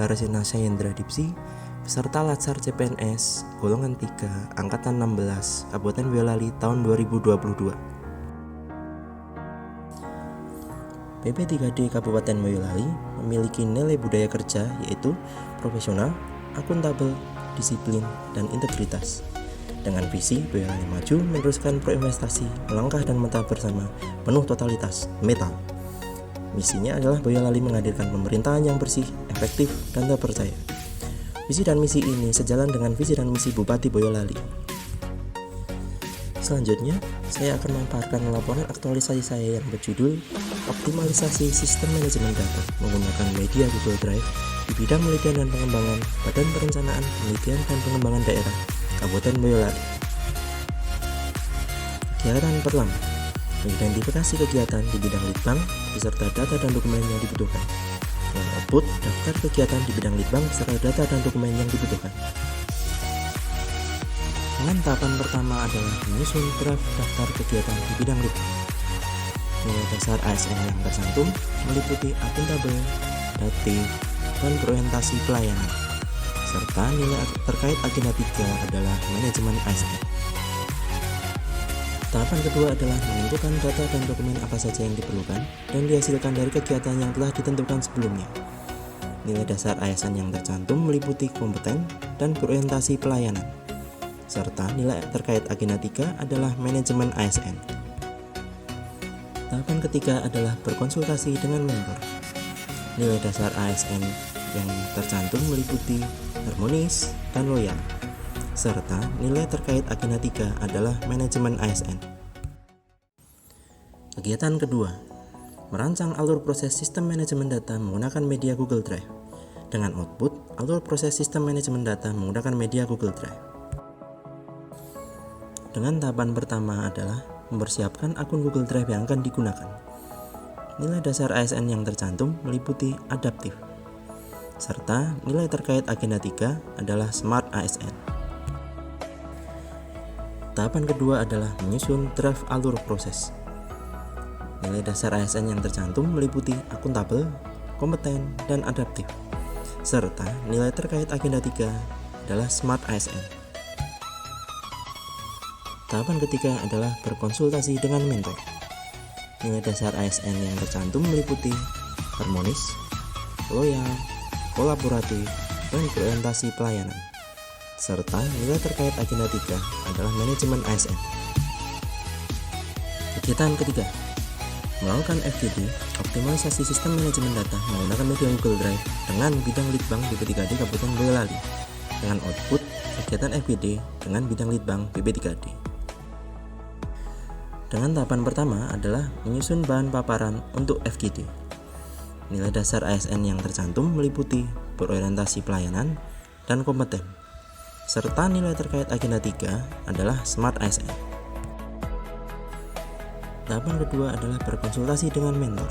Harsina Syendra Dipsi, peserta Latsar CPNS golongan 3 angkatan 16 Kabupaten Boyolali tahun 2022. PP3D Kabupaten Boyolali memiliki nilai budaya kerja yaitu profesional, akuntabel, disiplin, dan integritas. Dengan visi Boyolali maju meneruskan proinvestasi, melangkah dan mentah bersama penuh totalitas metal. Misinya adalah Boyolali menghadirkan pemerintahan yang bersih, efektif, dan terpercaya. Visi dan misi ini sejalan dengan visi dan misi Bupati Boyolali. Selanjutnya, saya akan memaparkan laporan aktualisasi saya yang berjudul Optimalisasi Sistem Manajemen Data menggunakan media Google Drive di bidang penelitian dan pengembangan Badan Perencanaan, Penelitian dan Pengembangan Daerah Kabupaten Boyolali. Kegiatan pertama, mengidentifikasi kegiatan di bidang litbang beserta data dan dokumen yang dibutuhkan. Dengan output daftar kegiatan di bidang litbang beserta data dan dokumen yang dibutuhkan. Dengan tahapan pertama adalah menyusun draft daftar kegiatan di bidang litbang. Nilai dasar ASN yang tercantum meliputi akuntabel, datif, dan berorientasi pelayanan, serta nilai terkait agenda 3 adalah manajemen ASN. Tahapan kedua adalah menentukan data dan dokumen apa saja yang diperlukan dan dihasilkan dari kegiatan yang telah ditentukan sebelumnya. Nilai dasar ASN yang tercantum meliputi kompeten dan berorientasi pelayanan, serta nilai terkait agenda 3 adalah manajemen ASN. Tahapan ketiga adalah berkonsultasi dengan mentor. Nilai dasar ASN yang tercantum meliputi harmonis dan loyal, serta nilai terkait agenda 3 adalah manajemen ASN. Kegiatan kedua, merancang alur proses sistem manajemen data menggunakan media Google Drive. Dengan output, alur proses sistem manajemen data menggunakan media Google Drive. Dengan tahapan pertama adalah mempersiapkan akun Google Drive yang akan digunakan. Nilai dasar ASN yang tercantum meliputi adaptif, serta nilai terkait agenda 3 adalah Smart ASN. Tahapan kedua adalah menyusun draft alur proses. Nilai dasar ASN yang tercantum meliputi akuntabel, kompeten, dan adaptif, serta nilai terkait agenda 3 adalah Smart ASN. Tahapan ketiga adalah berkonsultasi dengan mentor. Nilai dasar ASN yang tercantum meliputi harmonis, loyal, kolaboratif, dan berorientasi pelayanan, serta nilai terkait agenda 3 adalah manajemen ASN. Kegiatan ketiga, melakukan FGD, optimalisasi sistem manajemen data menggunakan media Google Drive dengan bidang litbang BP3D Kabupaten Boyolali. Dengan output kegiatan FGD dengan bidang litbang BP3D. Dengan tahapan pertama adalah menyusun bahan paparan untuk FGD. Nilai dasar ASN yang tercantum meliputi berorientasi pelayanan dan kompeten, serta nilai terkait agenda 3 adalah Smart ASN. Tahapan kedua adalah berkonsultasi dengan mentor.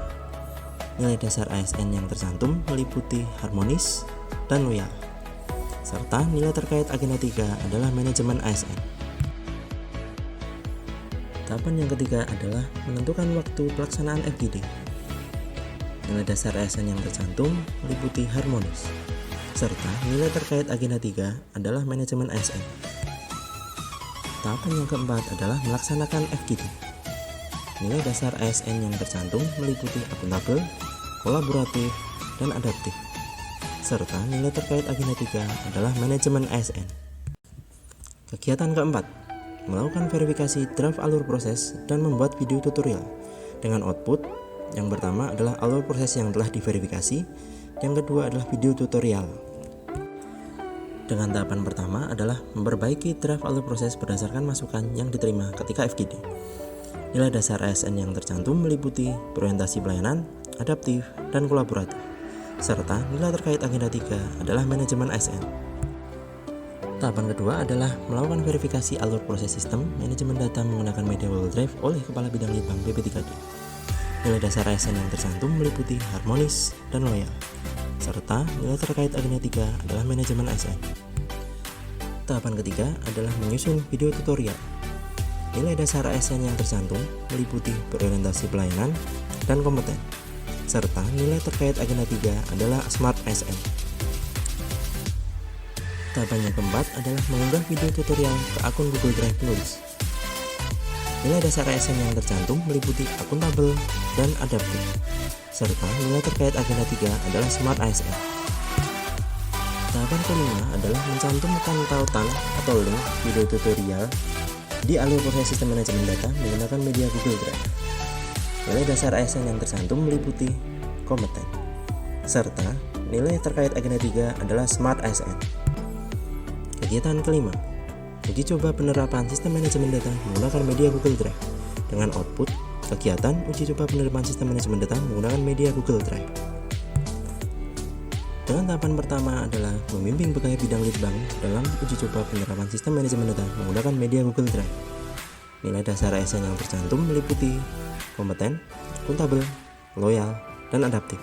Nilai dasar ASN yang tercantum meliputi harmonis dan loyal, serta nilai terkait agenda 3 adalah manajemen ASN. Tahapan yang ketiga adalah menentukan waktu pelaksanaan FGD. Nilai dasar ASN yang tercantum meliputi harmonis, serta nilai terkait agenda 3 adalah manajemen ASN. Tahapan yang keempat adalah melaksanakan FGD. Nilai dasar ASN yang tercantum meliputi akuntabel, kolaboratif, dan adaptif, serta nilai terkait agenda 3 adalah manajemen ASN. Kegiatan keempat, melakukan verifikasi draft alur proses dan membuat video tutorial. Dengan output, yang pertama adalah alur proses yang telah diverifikasi, yang kedua adalah video tutorial. Dengan tahapan pertama adalah memperbaiki draft alur proses berdasarkan masukan yang diterima ketika FGD. Nilai dasar ASN yang tercantum meliputi berorientasi pelayanan, adaptif, dan kolaboratif, serta nilai terkait agenda 3 adalah manajemen ASN. Tahapan kedua adalah melakukan verifikasi alur proses sistem manajemen data menggunakan media Google Drive oleh Kepala Bidang Litbang BP3D. Nilai dasar ASN yang tercantum meliputi harmonis dan loyal, serta nilai terkait agenda 3 adalah manajemen ASN. Tahapan ketiga adalah menyusun video tutorial. Nilai dasar ASN yang tercantum meliputi berorientasi pelayanan dan kompeten, serta nilai terkait agenda 3 adalah Smart ASN. Tahapan yang keempat adalah mengunggah video tutorial ke akun Google Drive penulis. Nilai dasar ASN yang tercantum meliputi akuntabel dan adaptif, serta nilai terkait agenda 3 adalah Smart ASN. Tahapan kelima adalah mencantumkan tautan atau link video tutorial di alur proses sistem manajemen data menggunakan media Google Drive. Nilai dasar ASN yang tercantum meliputi kompeten, serta nilai terkait agenda 3 adalah Smart ASN. Kegiatan kelima, uji coba penerapan sistem manajemen data menggunakan media Google Drive dengan output kegiatan uji coba penerapan sistem manajemen data menggunakan media Google Drive. Dengan tahapan pertama adalah membimbing pegawai bidang litbang dalam uji coba penerapan sistem manajemen data menggunakan media Google Drive. Nilai dasar ASN yang tercantum meliputi kompeten, akuntabel, loyal, dan adaptif,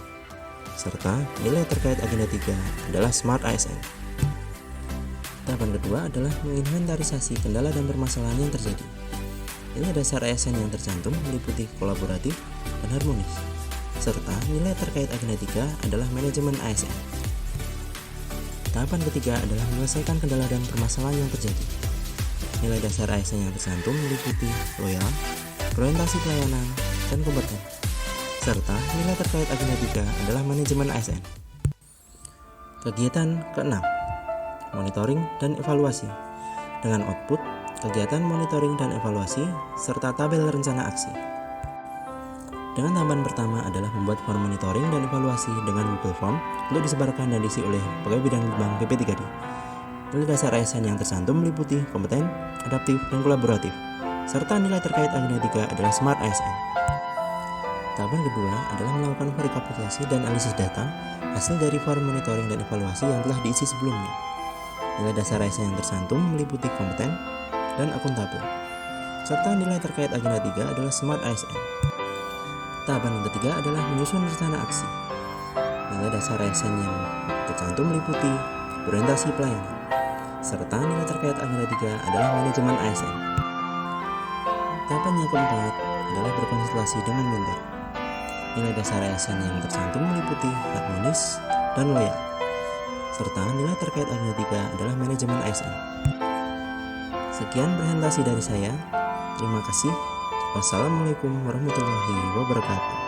serta nilai terkait agenda 3 adalah Smart ASN. Tahapan kedua adalah menginventarisasi kendala dan permasalahan yang terjadi. Nilai dasar ASN yang tercantum meliputi kolaboratif dan harmonis, serta nilai terkait agenda 3 adalah manajemen ASN. Tahapan ketiga adalah menyelesaikan kendala dan permasalahan yang terjadi. Nilai dasar ASN yang tercantum meliputi loyal, orientasi pelayanan, dan kompeten, serta nilai terkait agenda 3 adalah manajemen ASN. Kegiatan keenam, monitoring dan evaluasi dengan output kegiatan monitoring dan evaluasi serta tabel rencana aksi. Dengan tahapan pertama adalah membuat form monitoring dan evaluasi dengan Google Form untuk disebarkan dan diisi oleh pegawai bidang litbang PP3D. Nilai dasar ASN yang tercantum meliputi kompeten, adaptif, dan kolaboratif, serta nilai terkait agenda 3 adalah Smart ASN. Tahapan kedua adalah melakukan rekapitulasi dan analisis data hasil dari form monitoring dan evaluasi yang telah diisi sebelumnya. Nilai dasar ASN yang tercantum meliputi kompeten dan akuntabel, serta nilai terkait agenda 3 adalah Smart ASN. Tahapan yang ketiga adalah menyusun rencana aksi. Nilai dasar ASN yang tercantum meliputi orientasi pelayanan, serta nilai terkait agenda 3 adalah manajemen ASN. Tahapan yang keempat adalah berkonsultasi dengan mentor. Nilai dasar ASN yang tercantum meliputi harmonis dan loyal, serta nilai terkait agenda 3 adalah manajemen ASN. Sekian presentasi dari saya. Terima kasih. Wassalamualaikum warahmatullahi wabarakatuh.